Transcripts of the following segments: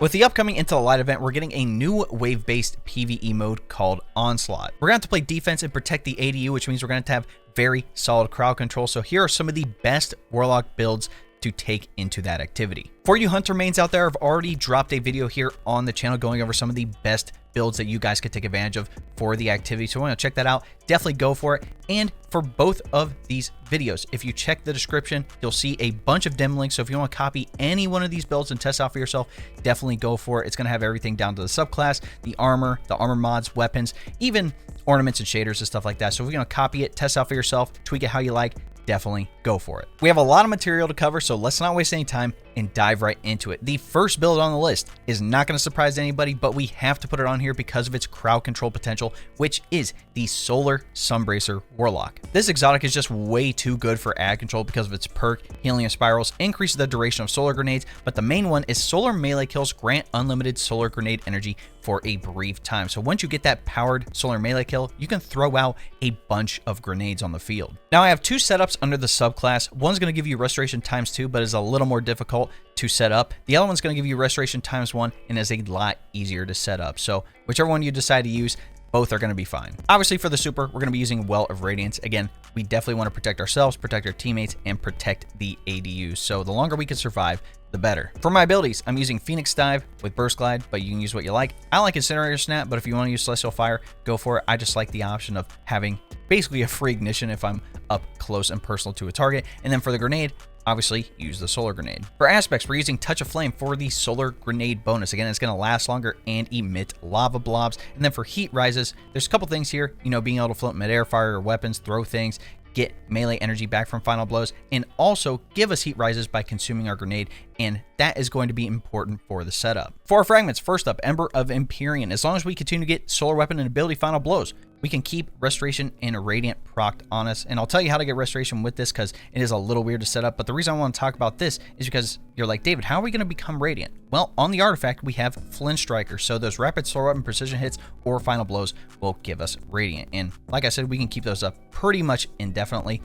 With the upcoming Into the Light event, we're getting a new wave-based PvE mode called Onslaught. We're going to have to play defense and protect the ADU, which means we're going to have very solid crowd control. So here are some of the best Warlock builds to take into that activity. For you Hunter mains out there, I've already dropped a video here on the channel going over some of the best builds that you guys could take advantage of for the activity. So want to check that out, definitely go for it. And for both of these videos, if you check the description, you'll see a bunch of dim links. So if you want to copy any one of these builds and test out for yourself, definitely go for it. It's going to have everything down to the subclass, the armor mods, weapons, even ornaments and shaders and stuff like that. So if you're going to copy it, test out for yourself, tweak it how you like, definitely go for it. We have a lot of material to cover, so let's not waste any time and dive right into it. The first build on the list is not going to surprise anybody, but we have to put it on here because of its crowd control potential, which is the Solar Sunbracer Warlock. This exotic is just way too good for ad control because of its perk, Healing of Spirals, increases the duration of solar grenades, but the main one is solar melee kills grant unlimited solar grenade energy for a brief time. So once you get that powered solar melee kill, you can throw out a bunch of grenades on the field. Now I have two setups under the subclass. One's going to give you restoration ×2, but is a little more difficult to set up. The other one's going to give you restoration ×1 and is a lot easier to set up. So whichever one you decide to use, both are going to be fine. Obviously for the super, we're going to be using Well of Radiance. Again, we definitely want to protect ourselves, protect our teammates, and protect the ADUs. So the longer we can survive, the better. For my abilities, I'm using Phoenix Dive with Burst Glide, but you can use what you like. I like Incinerator Snap, but if you want to use Celestial Fire, go for it. I just like the option of having basically a free ignition if I'm up close and personal to a target. And then for the grenade, obviously use the solar grenade. For aspects, we're using Touch of Flame for the solar grenade bonus. Again, it's going to last longer and emit lava blobs. And then for heat rises, there's a couple things here, being able to float midair, fire your weapons, throw things, get melee energy back from final blows, and also give us heat rises by consuming our grenade, and that is going to be important for the setup. For our fragments, first up, Ember of Empyrean. As long as we continue to get solar weapon and ability final blows, we can keep Restoration and Radiant procced on us. And I'll tell you how to get Restoration with this because it is a little weird to set up. But the reason I want to talk about this is because you're like, David, how are we going to become Radiant? Well, on the artifact, we have Flint Striker. So those rapid solar weapon precision hits or final blows will give us Radiant. And like I said, we can keep those up pretty much indefinitely.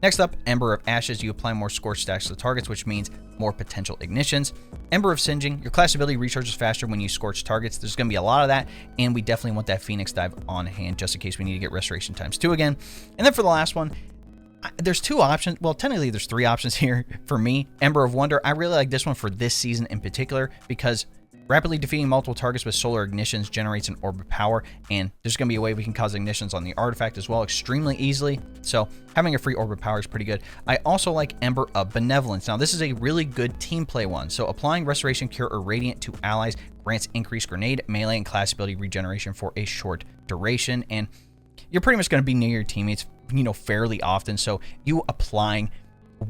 Next up, Ember of Ashes. You apply more scorch stacks to the targets, which means more potential ignitions. Ember of Singeing. Your class ability recharges faster when you scorch targets. There's going to be a lot of that, and we definitely want that Phoenix Dive on hand just in case we need to get Restoration ×2 again. And then for the last one, there's two options. Well, technically there's three options here for me. Ember of Wonder. I really like this one for this season in particular because rapidly defeating multiple targets with solar ignitions generates an orb of power, and there's going to be a way we can cause ignitions on the artifact as well extremely easily. So having a free orb of power is pretty good. I also like Ember of Benevolence. Now this is a really good team play one. So applying Restoration, Cure, or Radiant to allies grants increased grenade, melee, and class ability regeneration for a short duration, and you're pretty much going to be near your teammates, fairly often. So you applying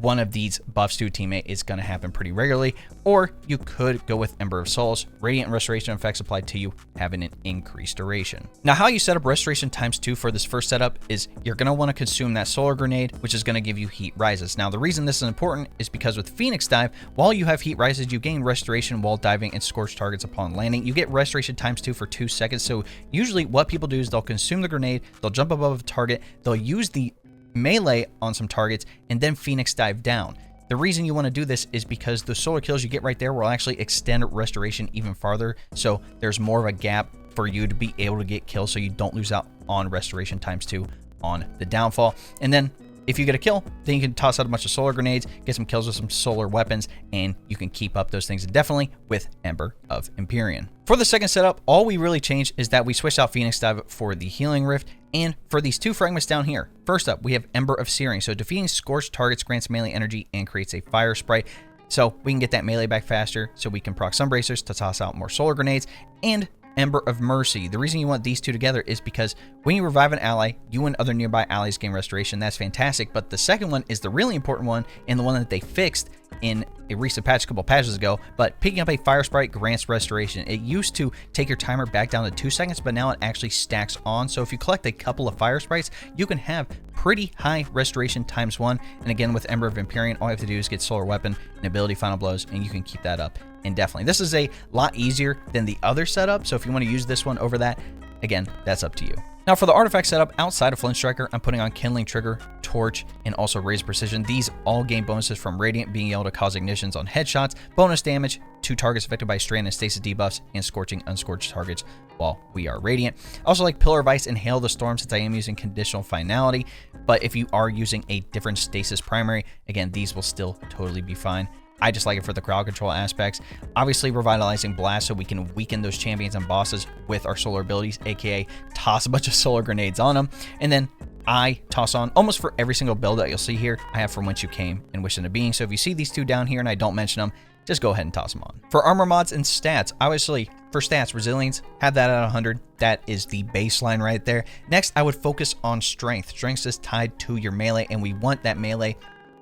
one of these buffs to a teammate is going to happen pretty regularly, or you could go with Ember of Souls. Radiant and Restoration effects applied to you having an increased duration. Now, how you set up Restoration ×2 for this first setup is you're going to want to consume that solar grenade, which is going to give you heat rises. Now, the reason this is important is because with Phoenix Dive, while you have heat rises, you gain Restoration while diving and scorch targets upon landing. You get Restoration ×2 for 2 seconds. So usually what people do is they'll consume the grenade, they'll jump above a target, they'll use the melee on some targets, and then Phoenix Dive down. The reason you want to do this is because the solar kills you get right there will actually extend Restoration even farther, so there's more of a gap for you to be able to get kills so you don't lose out on Restoration ×2 on the downfall. And then if you get a kill, then you can toss out a bunch of solar grenades, get some kills with some solar weapons, and you can keep up those things indefinitely with Ember of Empyrean. For the second setup, all we really changed is that we switched out Phoenix Dive for the Healing Rift, and for these two fragments down here. First up, we have Ember of Searing. So defeating scorched targets grants melee energy and creates a fire sprite. So we can get that melee back faster, so we can proc Sunbracers to toss out more solar grenades, and Ember of Mercy. The reason you want these two together is because when you revive an ally, you and other nearby allies gain Restoration. That's fantastic, but the second one is the really important one and the one that they fixed in a recent patch, a couple patches ago, but picking up a fire sprite grants Restoration. It used to take your timer back down to 2 seconds, but now it actually stacks on. So if you collect a couple of fire sprites, you can have pretty high Restoration ×1. And again, with Ember of Empyrean, all you have to do is get solar weapon and ability final blows, and you can keep that up indefinitely. This is a lot easier than the other setup, so if you want to use this one over that, again, that's up to you. Now for the artifact setup outside of Flint Striker, I'm putting on Kindling Trigger, Torch, and also Raise Precision. These all gain bonuses from Radiant, being able to cause ignitions on headshots, bonus damage to targets affected by Strand and Stasis debuffs, and scorching unscorched targets while we are Radiant. I also like Pillar of Ice and Hail the Storm since I am using Conditional Finality, but if you are using a different Stasis primary, again, these will still totally be fine. I just like it for the crowd control aspects. Obviously, Revitalizing Blast so we can weaken those champions and bosses with our solar abilities, aka toss a bunch of solar grenades on them. And then I toss on, almost for every single build that you'll see here, I have From Whence You Came and Wish Into Being. So if you see these two down here and I don't mention them, just go ahead and toss them on. For armor mods and stats, obviously, for stats, Resilience, have that at 100. That is the baseline right there. Next, I would focus on Strength. Strength is tied to your melee, and we want that melee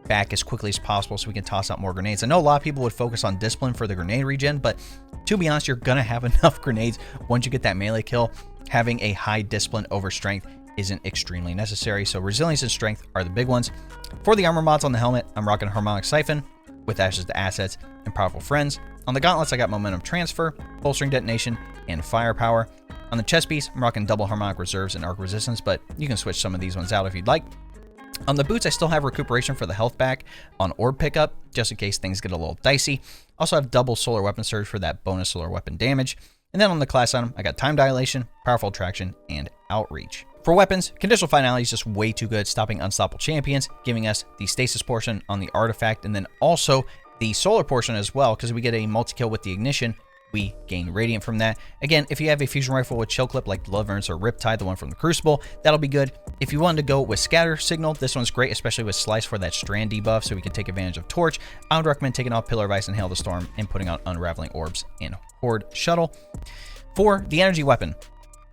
back as quickly as possible so we can toss out more grenades. I know a lot of people would focus on Discipline for the grenade regen, but to be honest, you're gonna have enough grenades once you get that melee kill. Having a high Discipline over Strength isn't extremely necessary, so Resilience and Strength are the big ones. For the armor mods on the helmet, I'm rocking Harmonic Siphon with Ashes to Assets and Powerful Friends. On the gauntlets, I got Momentum Transfer, Bolstering Detonation, and Firepower. On the chest piece, I'm rocking Double Harmonic Reserves and Arc Resistance, but you can switch some of these ones out if you'd like. On the boots, I still have Recuperation for the health back on Orb pickup, just in case things get a little dicey. Also have double Solar Weapon Surge for that bonus solar weapon damage. And then on the class item, I got Time Dilation, Powerful Attraction, and Outreach. For weapons, Conditional Finality is just way too good, stopping unstoppable champions, giving us the Stasis portion on the artifact, and then also the solar portion as well, because we get a multi-kill with the Ignition. We gain Radiant from that. Again, if you have a fusion rifle with chill clip like Deliverance or Riptide, the one from the Crucible, that'll be good. If you wanted to go with Scatter Signal, this one's great, especially with Slice for that Strand debuff, so we can take advantage of Torch. I would recommend taking off Pillar of Ice and Hail the Storm and putting on Unraveling Orbs and Horde Shuttle. For the energy weapon,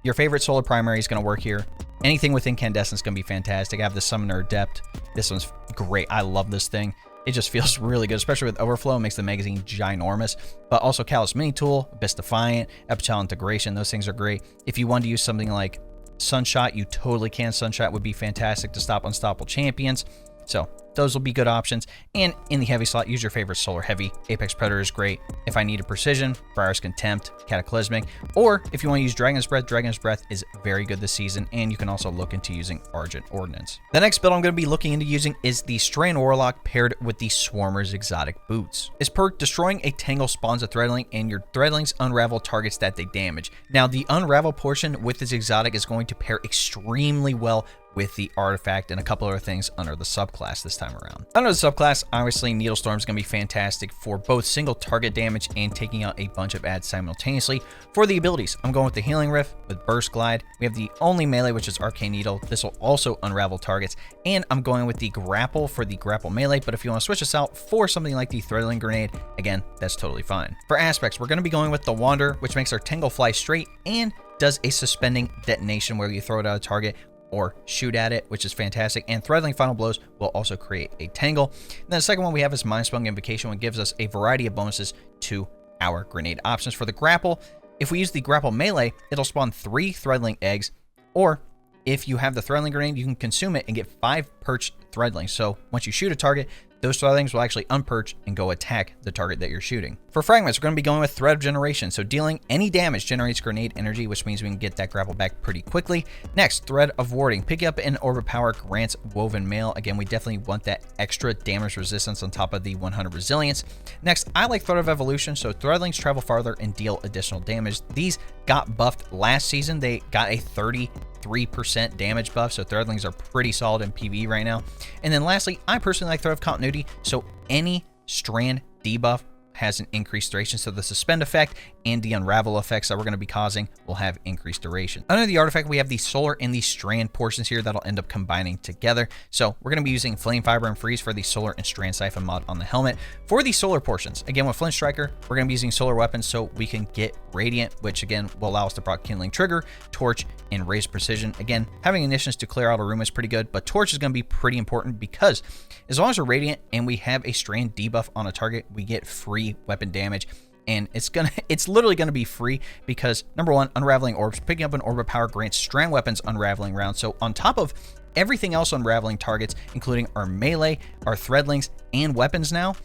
your favorite solar primary is going to work here. Anything with Incandescence is going to be fantastic. I have the Summoner Adept. This one's great. I love this thing. It just feels really good, especially with Overflow. It makes the magazine ginormous. But also Callous Mini Tool, Abyss Defiant, Epitell Integration. Those things are great. If you want to use something like Sunshot, you totally can. Sunshot would be fantastic to stop unstoppable champions. So those will be good options. And in the heavy slot, use your favorite solar heavy. Apex Predator is great. If I need a Precision, Briar's Contempt, Cataclysmic. Or if you want to use Dragon's Breath is very good this season. And you can also look into using Argent Ordnance. The next build I'm going to be looking into using is the Strand Warlock paired with the Swarmer's Exotic Boots. This perk, destroying a Tangle spawns a Threadling, and your Threadlings unravel targets that they damage. Now, the unravel portion with this exotic is going to pair extremely well with the artifact and a couple other things under the subclass this time around. Under the subclass, obviously Needle Storm is going to be fantastic for both single target damage and taking out a bunch of ads simultaneously. For the abilities, I'm going with the Healing Rift with Burst Glide. We have the only melee, which is Arcane Needle. This will also unravel targets. And I'm going with the Grapple for the Grapple melee, but if you want to switch this out for something like the Threadling Grenade, again, that's totally fine. For aspects, we're going to be going with the Wander, which makes our Tangle fly straight and does a suspending detonation where you throw it at a target or shoot at it, which is fantastic. And Threadling Final Blows will also create a Tangle. And then the second one we have is Mind Spelling Invocation, which gives us a variety of bonuses to our grenade options. For the Grapple, if we use the Grapple melee, it'll spawn 3 Threadling eggs, or if you have the Threadling Grenade, you can consume it and get 5 perched Threadlings. So once you shoot a target, those Threadlings will actually unperch and go attack the target that you're shooting. For fragments, we're going to be going with Thread of Generation. So dealing any damage generates grenade energy, which means we can get that grapple back pretty quickly. Next, Thread of Warding. Picking up an Orb of Power grants Woven Mail. Again, we definitely want that extra damage resistance on top of the 100 resilience. Next, I like Thread of Evolution. So Threadlings travel farther and deal additional damage. These got buffed last season. They got a 33% damage buff, so Threadlings are pretty solid in PvE right now. And then lastly, I personally like Thread of Continuity, so any Strand debuff has an increased duration, so the suspend effect and the unravel effects that we're going to be causing will have increased duration. Under the artifact, we have the solar and the Strand portions here that'll end up combining together. So we're going to be using Flame Fiber and Freeze for the solar and Strand Siphon mod on the helmet. For the solar portions, again with Flint Striker, we're going to be using solar weapons so we can get Radiant, which again will allow us to proc Kindling Trigger, Torch, and Raise Precision. Again, having Ignitions to clear out a room is pretty good, but Torch is going to be pretty important because as long as we're Radiant and we have a Strand debuff on a target, we get free weapon damage. And it's literally gonna be free because number one, Unraveling Orbs, picking up an Orb of Power grants Strand weapons unraveling rounds. So on top of everything else unraveling targets, including our melee, our Threadlings, and weapons now,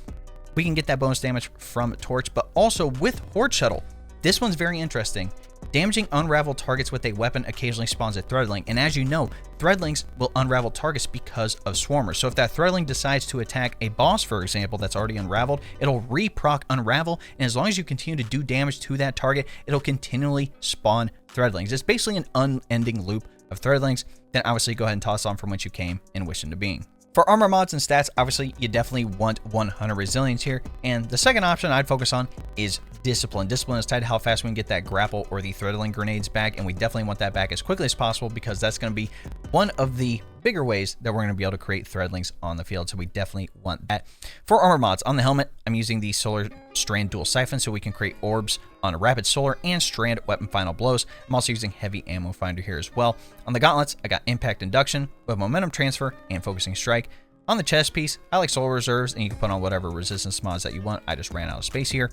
we can get that bonus damage from Torch, but also with Horde Shuttle. This one's very interesting. Damaging unravel targets with a weapon occasionally spawns a threadling, and as you know, threadlings will unravel targets because of swarmers. So if that threadling decides to attack a boss, for example, that's already unraveled, it'll re-proc unravel, and as long as you continue to do damage to that target, it'll continually spawn threadlings. It's basically an unending loop of threadlings. Then obviously go ahead and toss on from whence you came and wish into being. For armor mods and stats, obviously you definitely want 100 resilience here, and the second option I'd focus on is discipline. Discipline is tied to how fast we can get that grapple or the threadling grenades back, and we definitely want that back as quickly as possible because that's going to be one of the bigger ways that we're going to be able to create threadlings on the field, so we definitely want that. For armor mods, on the helmet, I'm using the Solar Strand Dual Siphon so we can create orbs on a Rapid Solar and Strand Weapon Final Blows. I'm also using Heavy Ammo Finder here as well. On the gauntlets, I got Impact Induction with Momentum Transfer and Focusing Strike. On the chest piece, I like Solar Reserves, and you can put on whatever resistance mods that you want. I just ran out of space here.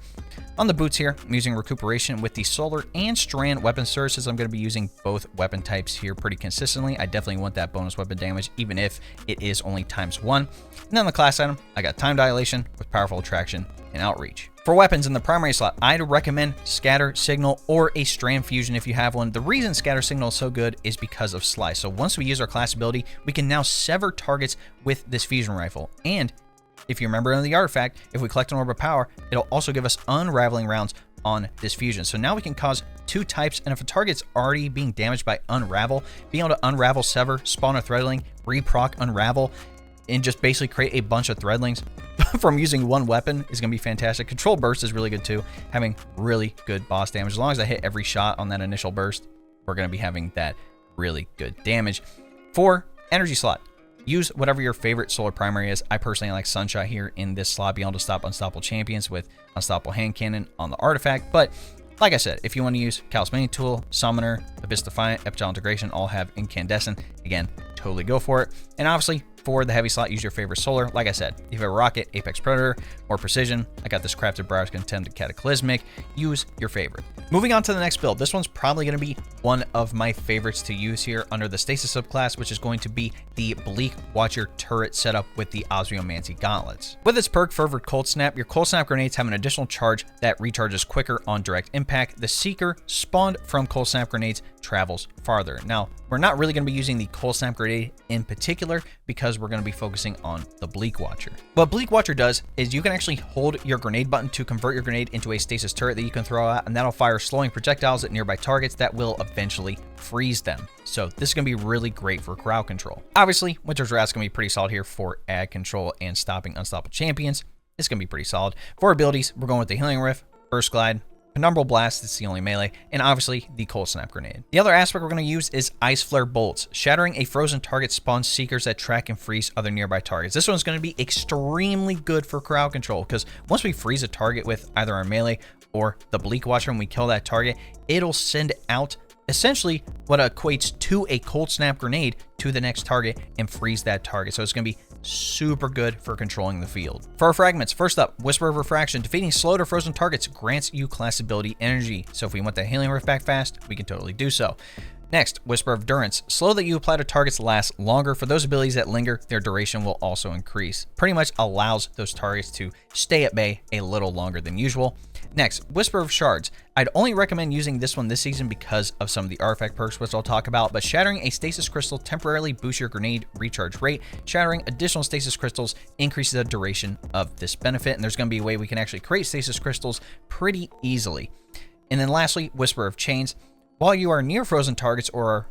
On the boots here, I'm using Recuperation with the Solar and Strand Weapon Services. I'm going to be using both weapon types here pretty consistently. I definitely want that bonus weapon damage, even if it is only ×1. And then on the class item, I got Time Dilation with Powerful Attraction and Outreach. For weapons in the primary slot, I'd recommend Scatter Signal or a Strand Fusion if you have one. The reason Scatter Signal is so good is because of Slice. So once we use our class ability, we can now sever targets with this fusion rifle. And if you remember in the artifact, if we collect an Orb of Power, it'll also give us unraveling rounds on this fusion. So now we can cause 2 types, and if a target's already being damaged by Unravel, being able to Unravel, Sever, spawn a Threadling, re-proc Unravel, and just basically create a bunch of threadlings from using one weapon is going to be fantastic. Control burst is really good too, having really good boss damage. As long as I hit every shot on that initial burst, we're going to be having that really good damage. For energy slot, use whatever your favorite solar primary is. I personally like Sunshot here in this slot, being able to stop unstoppable champions with Unstoppable Hand Cannon on the artifact. But like I said, if you want to use Callous Mini Tool, Summoner, Abyss Defiant, Epitell Integration, all have Incandescent. Again, totally go for it. And obviously, for the heavy slot, use your favorite solar. Like I said, if you have a Rocket, Apex Predator, or Precision, I got this Crafted Browse Contempt Cataclysmic. Use your favorite. Moving on to the next build. This one's probably going to be one of my favorites to use here under the Stasis subclass, which is going to be the Bleak Watcher turret setup with the Osmiomancy gauntlets. With its perk, Fervor Cold Snap, your Cold Snap grenades have an additional charge that recharges quicker on direct impact. The Seeker, spawned from Cold Snap grenades, travels farther. Now, we're not really going to be using the Cold Snap grenade in particular because we're going to be focusing on the Bleak Watcher. What Bleak Watcher does is you can actually hold your grenade button to convert your grenade into a stasis turret that you can throw out, and that'll fire slowing projectiles at nearby targets that will eventually freeze them. So this is going to be really great for crowd control. Obviously, Winter's Wrath is going to be pretty solid here for ad control and stopping unstoppable champions. It's going to be pretty solid. For abilities, we're going with the Healing Rift, Burst Glide, Penumbral Blast, it's the only melee, and obviously the Cold Snap grenade. The other aspect we're going to use is Ice Flare Bolts. Shattering a frozen target spawns Seekers that track and freeze other nearby targets. This one's going to be extremely good for crowd control because once we freeze a target with either our melee or the Bleak Watcher and we kill that target, it'll send out essentially what equates to a Cold Snap grenade to the next target and freeze that target. So it's going to be super good for controlling the field. For our fragments, first up, Whisper of Refraction. Defeating slowed or frozen targets grants you class ability energy. So if we want that Healing Rift back fast, we can totally do so. Next, Whisper of Durance. Slow that you apply to targets lasts longer. For those abilities that linger, their duration will also increase. Pretty much allows those targets to stay at bay a little longer than usual. Next, Whisper of Shards. I'd only recommend using this one this season because of some of the artifact perks, which I'll talk about, but shattering a stasis crystal temporarily boosts your grenade recharge rate. Shattering additional stasis crystals increases the duration of this benefit, and there's going to be a way we can actually create stasis crystals pretty easily. And then lastly, Whisper of Chains. While you are near frozen targets or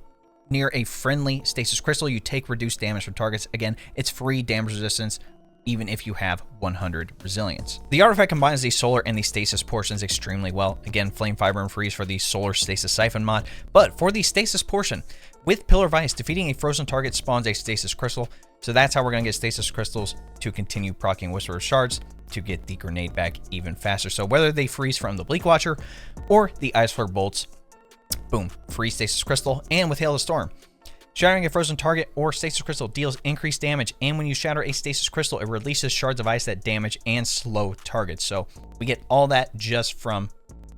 near a friendly stasis crystal, you take reduced damage from targets. Again, it's free damage resistance, even if you have 100 resilience. The artifact combines the solar and the stasis portions extremely well. Again, Flame Fiber and Freeze for the solar stasis siphon mod, but for the stasis portion, with Pillar of Ice, defeating a frozen target spawns a stasis crystal. So that's how we're going to get stasis crystals to continue proccing Whisper of Shards to get the grenade back even faster. So whether they freeze from the Bleak Watcher or the Ice Flare Bolts, boom, free stasis crystal. And with Hail the Storm, shattering a frozen target or stasis crystal deals increased damage, and when you shatter a stasis crystal, it releases shards of ice that damage and slow targets. So we get all that just from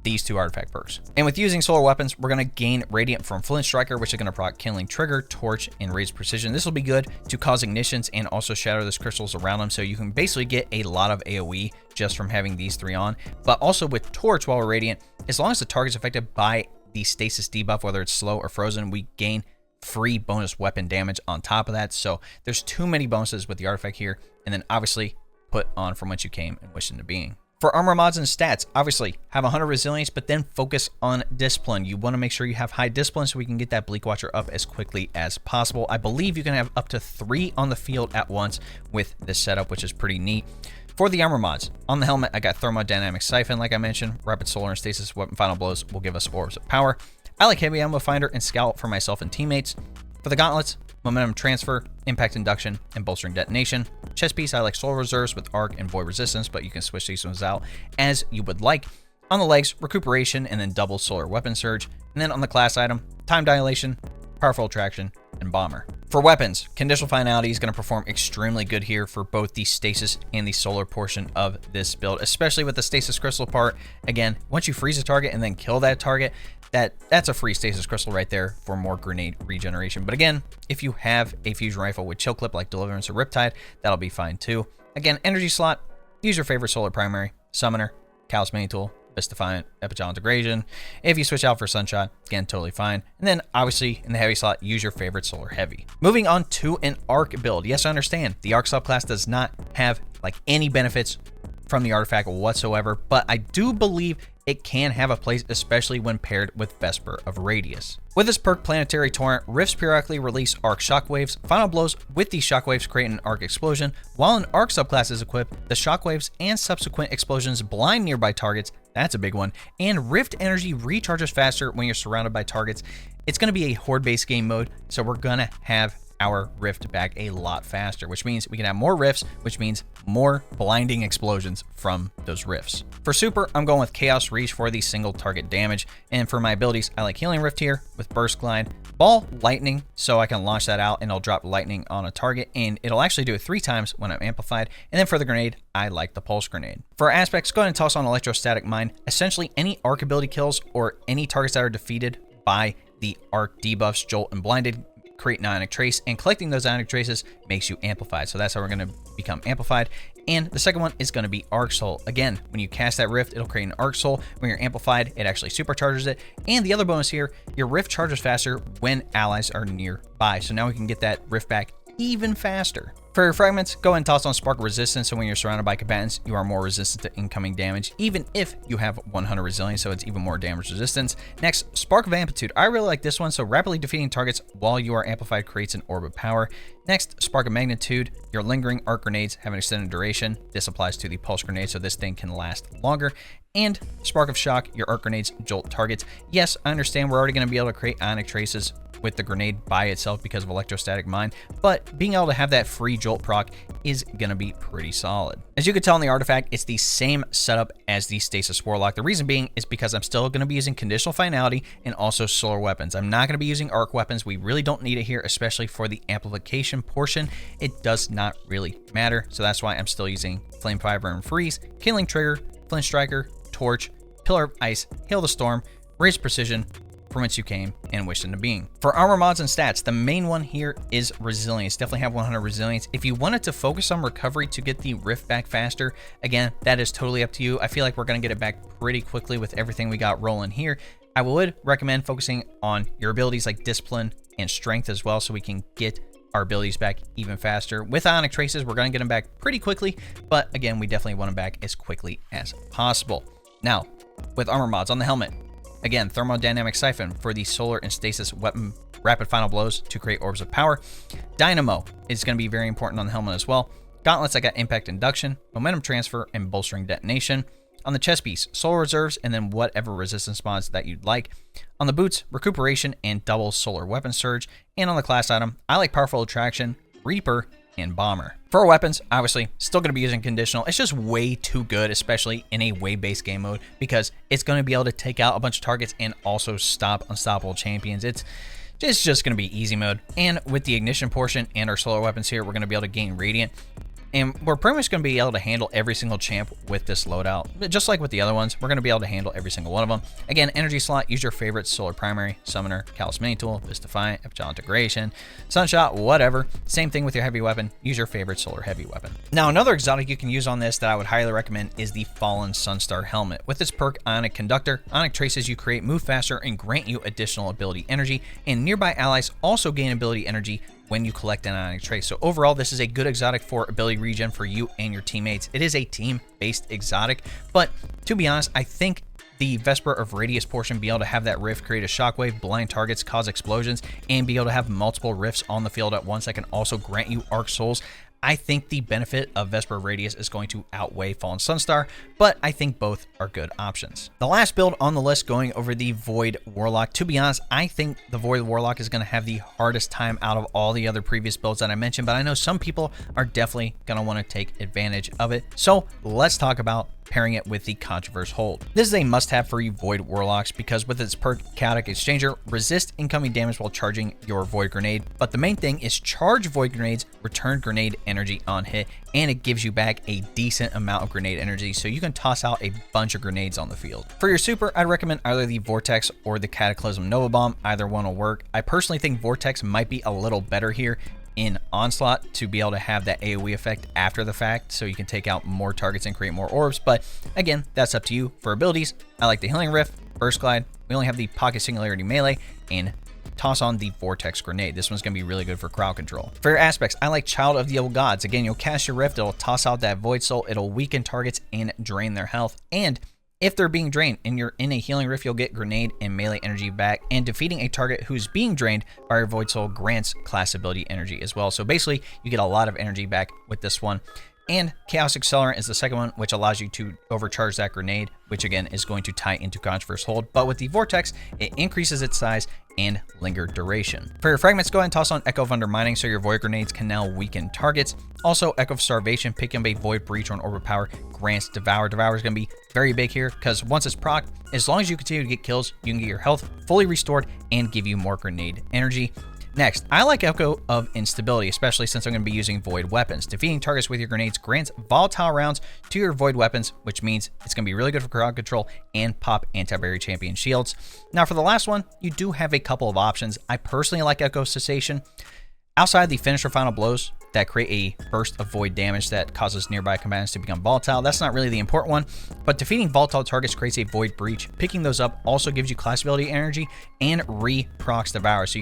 these two artifact perks. And with using solar weapons, we're going to gain Radiant from Flint Striker, which is going to proc Kindling Trigger, Torch, and Raise Precision. This will be good to cause ignitions and also shatter those crystals around them, so you can basically get a lot of AoE just from having these three on. But also with Torch while we're Radiant, as long as the target's affected by the Stasis debuff, whether it's slow or frozen, we gain free bonus weapon damage on top of that. So there's too many bonuses with the artifact here. And then obviously put on From Whence You Came and Wish Into Being. For armor mods and stats, obviously have 100 resilience, but then focus on discipline. You want to make sure you have high discipline so we can get that Bleak Watcher up as quickly as possible. I believe you can have up to 3 on the field at once with this setup, which is pretty neat. For the armor mods, on the helmet, I got Thermodynamic Siphon, like I mentioned. Rapid Solar and Stasis Weapon Final Blows will give us Orbs of Power. I like Heavy Ammo Finder and Scout for myself and teammates. For the gauntlets, Momentum Transfer, Impact Induction, and Bolstering Detonation. Chest piece, I like Soul Reserves with Arc and Void Resistance, but you can switch these ones out as you would like. On the legs, Recuperation, and then double Solar Weapon Surge. And then on the class item, Time Dilation, Powerful Attraction, and Bomber. For weapons, Conditional Finality is going to perform extremely good here for both the Stasis and the Solar portion of this build, especially with the Stasis Crystal part. Again, once you freeze a target and then kill that target, that's a free Stasis Crystal right there for more grenade regeneration. But again, if you have a fusion rifle with chill clip like Deliverance or Riptide, that'll be fine too. Again, energy slot, use your favorite Solar Primary, Summoner, Callous Mini Tool, Abyss Defiant, Epichalon Degradation. If you switch out for Sunshot, again, totally fine. And then obviously in the heavy slot, use your favorite Solar Heavy. Moving on to an Arc build. Yes, I understand the Arc subclass does not have like any benefits from the artifact whatsoever, but I do believe it can have a place, especially when paired with Vesper of Radius. With this perk, Planetary Torrent, Rifts periodically release Arc Shockwaves. Final blows with these shockwaves create an Arc Explosion. While an Arc subclass is equipped, the shockwaves and subsequent explosions blind nearby targets. That's a big one. And Rift energy recharges faster when you're surrounded by targets. It's going to be a Horde-based game mode, so we're going to have our Rift back a lot faster, which means we can have more Rifts, which means more blinding explosions from those Rifts. For super, I'm going with Chaos Reach for the single target damage. And for my abilities, I like Healing Rift here with Burst Glide, Ball Lightning, so I can launch that out and it'll drop lightning on a target, and it'll actually do it 3 times when I'm amplified. And then for the grenade, I like the Pulse Grenade. For aspects, go ahead and toss on Electrostatic Mine. Essentially, any Arc ability kills or any targets that are defeated by the Arc debuffs, Jolt and Blinded, create an Ionic Trace, and collecting those Ionic Traces makes you amplified. So that's how we're going to become amplified. And the second one is going to be Arc Soul. Again, when you cast that Rift, it'll create an Arc Soul. When you're amplified, it actually supercharges it. And the other bonus here, your Rift charges faster when allies are nearby. So now we can get that Rift back even faster. For your fragments, go ahead and toss on Spark of Resistance, so when you're surrounded by combatants, you are more resistant to incoming damage, even if you have 100 resilience, so it's even more damage resistance. Next, Spark of Amplitude. I really like this one, so rapidly defeating targets while you are amplified creates an orb of power. Next, Spark of Magnitude. Your lingering arc grenades have an extended duration. This applies to the pulse grenade, so this thing can last longer. And Spark of Shock. Your arc grenades jolt targets. Yes, I understand we're already going to be able to create Ionic Traces with the grenade by itself because of Electrostatic Mine, but being able to have that free jolt proc is going to be pretty solid. As you can tell in the artifact, it's the same setup as the Stasis Warlock. The reason being is because I'm still going to be using Conditional Finality and also Solar Weapons. I'm not going to be using Arc Weapons. We really don't need it here, especially for the amplification portion. It does not really matter, so that's why I'm still using Flame Fiber and Freeze, Killing Trigger, Flint Striker, Torch, Pillar of Ice, Hail the Storm, Raise Precision, From Whence You Came, and Wish Into Being. For armor mods and stats, the main one here is Resilience. Definitely have 100 Resilience. If you wanted to focus on recovery to get the Rift back faster, again, that is totally up to you. I feel like we're going to get it back pretty quickly with everything we got rolling here. I would recommend focusing on your abilities like Discipline and Strength as well, so we can get our abilities back even faster. With Ionic Traces, we're going to get them back pretty quickly, but again, we definitely want them back as quickly as possible. Now, with armor mods on the helmet, again, Thermodynamic Siphon for the Solar and Stasis weapon rapid final blows to create orbs of power. Dynamo is going to be very important on the helmet as well. Gauntlets, I got Impact Induction, Momentum Transfer, and Bolstering Detonation. On the chest piece, Solar Reserves, and then whatever resistance mods that you'd like. On the boots, Recuperation and double Solar Weapon Surge. And on the class item, I like Powerful Attraction, Reaper, and Bomber. For our weapons, obviously, still going to be using Conditional. It's just way too good, especially in a wave-based game mode, because it's going to be able to take out a bunch of targets and also stop unstoppable champions. It's just going to be easy mode. And with the Ignition portion and our Solar Weapons here, we're going to be able to gain Radiant. And we're pretty much going to be able to handle every single champ with this loadout. Just like with the other ones, we're going to be able to handle every single one of them. Again, energy slot, use your favorite Solar Primary, Summoner, Callous Mini Tool, Fist Defiant, Epichat Integration, Sunshot, whatever. Same thing with your heavy weapon, use your favorite Solar Heavy weapon. Now, another exotic you can use on this that I would highly recommend is the Fallen Sunstar Helmet. With this perk, Ionic Conductor, Ionic traces you create move faster and grant you additional ability energy, and nearby allies also gain ability energy when you collect an Ionic trace. So overall, this is a good exotic for ability regen for you and your teammates. It is a team-based exotic, but to be honest, I think the Vesper of Radius portion, be able to have that rift create a shockwave, blind targets, cause explosions, and be able to have multiple rifts on the field at once that can also grant you Arc Souls. I think the benefit of Vesper Radius is going to outweigh Fallen Sunstar, but I think both are good options. The last build on the list, going over the Void Warlock. To be honest, I think the Void Warlock is going to have the hardest time out of all the other previous builds that I mentioned, but I know some people are definitely going to want to take advantage of it. So let's talk about pairing it with the Controverse Hold. This is a must-have for you Void Warlocks because with its perk Chaotic Exchanger, resist incoming damage while charging your Void Grenade, but the main thing is charge Void Grenades, return grenade energy on hit, and it gives you back a decent amount of grenade energy, so you can toss out a bunch of grenades on the field. For your super, I'd recommend either the Vortex or the Cataclysm Nova Bomb. Either one will work. I personally think Vortex might be a little better here in Onslaught to be able to have that AoE effect after the fact, so you can take out more targets and create more orbs, but again, that's up to you. For abilities, I like the Healing Rift, Burst Glide, we only have the Pocket Singularity Melee, and toss on the Vortex Grenade. This one's going to be really good for crowd control. For your aspects, I like Child of the Old Gods. Again, you'll cast your Rift, it'll toss out that Void Soul, it'll weaken targets and drain their health, and if they're being drained and you're in a Healing Rift, you'll get grenade and melee energy back, and defeating a target who's being drained by your Void Soul grants class ability energy as well. So basically, you get a lot of energy back with this one. And Chaos Accelerant is the second one, which allows you to overcharge that grenade, which again is going to tie into Controverse Hold. But with the Vortex, it increases its size and linger duration. For your fragments, go ahead and toss on Echo of Undermining so your Void Grenades can now weaken targets. Also, Echo of Starvation, picking up a Void Breach or an Orb of Power, grants Devour. Devour is going to be very big here because once it's proc, as long as you continue to get kills, you can get your health fully restored and give you more grenade energy. Next, I like Echo of Instability, especially since I'm going to be using Void Weapons. Defeating targets with your grenades grants volatile rounds to your Void Weapons, which means it's going to be really good for crowd control and pop anti-barrier champion shields. Now for the last one, you do have a couple of options. I personally like Echo Cessation. Outside the finisher final blows that create a burst of void damage that causes nearby combatants to become volatile, that's not really the important one, but defeating volatile targets creates a void breach. Picking those up also gives you class ability energy and re-procs Devour, so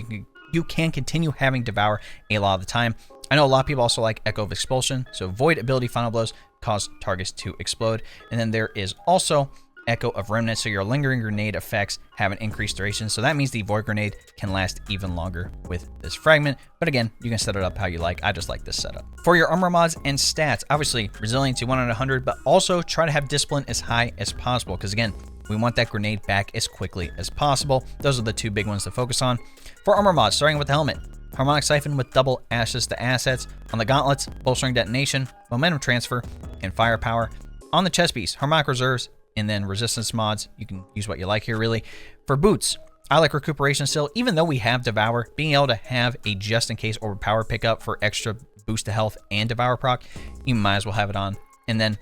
you can continue having Devour a lot of the time. I know a lot of people also like Echo of Expulsion, so Void ability final blows cause targets to explode. And then there is also Echo of Remnant, so your lingering grenade effects have an increased duration, so that means the Void Grenade can last even longer with this fragment. But again, you can set it up how you like. I just like this setup. For your armor mods and stats, obviously resiliency 1 out of 100, but also try to have discipline as high as possible, because again, we want that grenade back as quickly as possible. Those are the two big ones to focus on. For armor mods, starting with the helmet, Harmonic Siphon with double access to assets. On the gauntlets, bolstering detonation, momentum transfer, and firepower. On the chest piece, Harmonic Reserves, and then resistance mods. You can use what you like here, really. For boots, I like recuperation still, even though we have Devour. Being able to have a just in case overpower pickup for extra boost to health and Devour proc, you might as well have it on. And then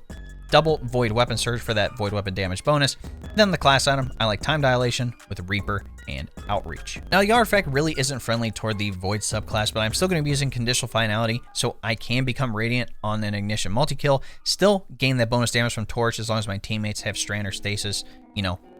double Void Weapon Surge for that Void Weapon damage bonus. Then the class item, I like Time Dilation with Reaper and Outreach. Now the artifact really isn't friendly toward the Void subclass, but I'm still going to be using Conditional Finality, so I can become Radiant on an Ignition multi-kill, still gain that bonus damage from Torch as long as my teammates have Strand or Stasis,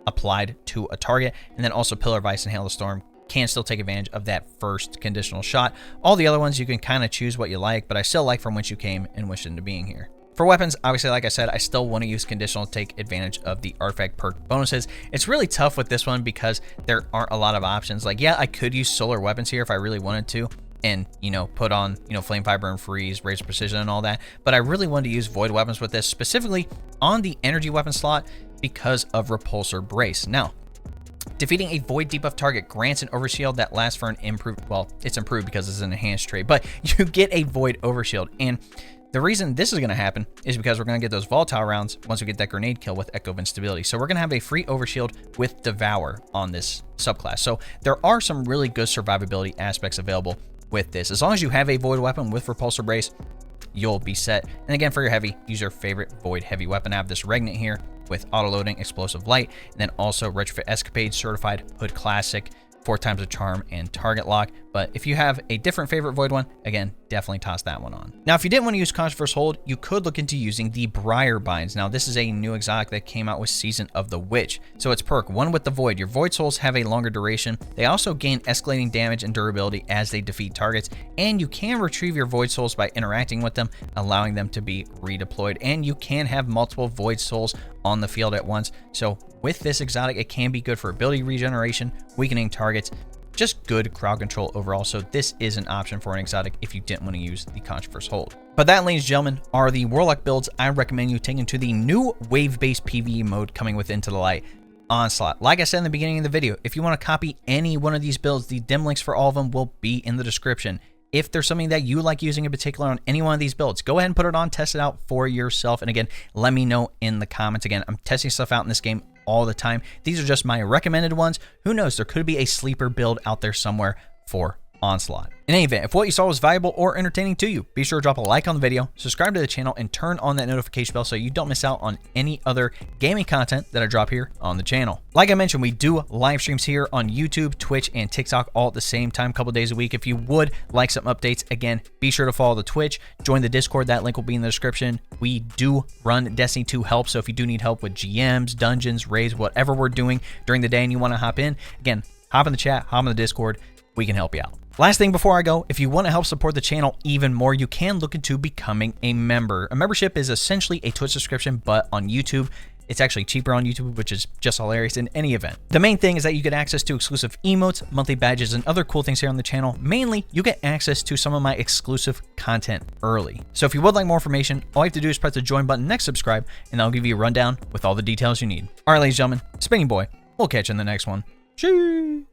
applied to a target, and then also Pillar of Ice and Hail of Storm can still take advantage of that first conditional shot. All the other ones you can kind of choose what you like, but I still like From Whence You Came and Wish Into Being here. For weapons, obviously, like I said, I still want to use conditional to take advantage of the artifact perk bonuses. It's really tough with this one because there aren't a lot of options. Like, yeah, I could use solar weapons here if I really wanted to and, put on, Flame Fiber and Freeze, Razor Precision and all that. But I really wanted to use void weapons with this, specifically on the energy weapon slot because of Repulsor Brace. Now, defeating a void debuff target grants an overshield that lasts for an improved, well, it's improved because it's an enhanced trait, but you get a void overshield. And the reason this is going to happen is because we're going to get those volatile rounds once we get that grenade kill with Echo of Instability. So we're going to have a free overshield with Devour on this subclass. So there are some really good survivability aspects available with this. As long as you have a void weapon with Repulsor Brace, you'll be set. And again, for your heavy, use your favorite void heavy weapon. I have this Regnant here with auto-loading, explosive light, and then also retrofit escapade, certified hood classic, 4 times a charm, and target lock. But if you have a different favorite void one, again, definitely toss that one on. Now, if you didn't want to use Controverse Hold, you could look into using the Briar Binds. Now, this is a new exotic that came out with Season of the Witch. So it's perk 1 with the Void. Your Void Souls have a longer duration. They also gain escalating damage and durability as they defeat targets, and you can retrieve your Void Souls by interacting with them, allowing them to be redeployed, and you can have multiple Void Souls on the field at once. So with this exotic, it can be good for ability regeneration, weakening targets, just good crowd control overall. So this is an option for an exotic if you didn't want to use the Controverse Hold. But that, ladies and gentlemen, are the Warlock builds I recommend you taking to the new wave-based PvE mode coming with Into the Light, Onslaught. Like I said in the beginning of the video, if you want to copy any one of these builds, the dim links for all of them will be in the description. If there's something that you like using in particular on any one of these builds, go ahead and put it on, test it out for yourself. And again, let me know in the comments. Again, I'm testing stuff out in this game all the time. These are just my recommended ones. Who knows? There could be a sleeper build out there somewhere for Onslaught. In any event, if what you saw was valuable or entertaining to you, be sure to drop a like on the video, subscribe to the channel, and turn on that notification bell so you don't miss out on any other gaming content that I drop here on the channel. Like I mentioned, we do live streams here on YouTube, Twitch, and TikTok all at the same time, a couple days a week. If you would like some updates, again, be sure to follow the Twitch, join the Discord. That link will be in the description. We do run Destiny 2 help, so if you do need help with GMs, dungeons, raids, whatever we're doing during the day and you want to hop in, again, hop in the chat, hop in the Discord. We can help you out. Last thing before I go, if you want to help support the channel even more, you can look into becoming a member. A membership is essentially a Twitch subscription, but on YouTube. It's actually cheaper on YouTube, which is just hilarious in any event. The main thing is that you get access to exclusive emotes, monthly badges, and other cool things here on the channel. Mainly, you get access to some of my exclusive content early. So if you would like more information, all you have to do is press the join button next subscribe, and I'll give you a rundown with all the details you need. All right, ladies and gentlemen, Spinning Boy. We'll catch you in the next one. Cheers!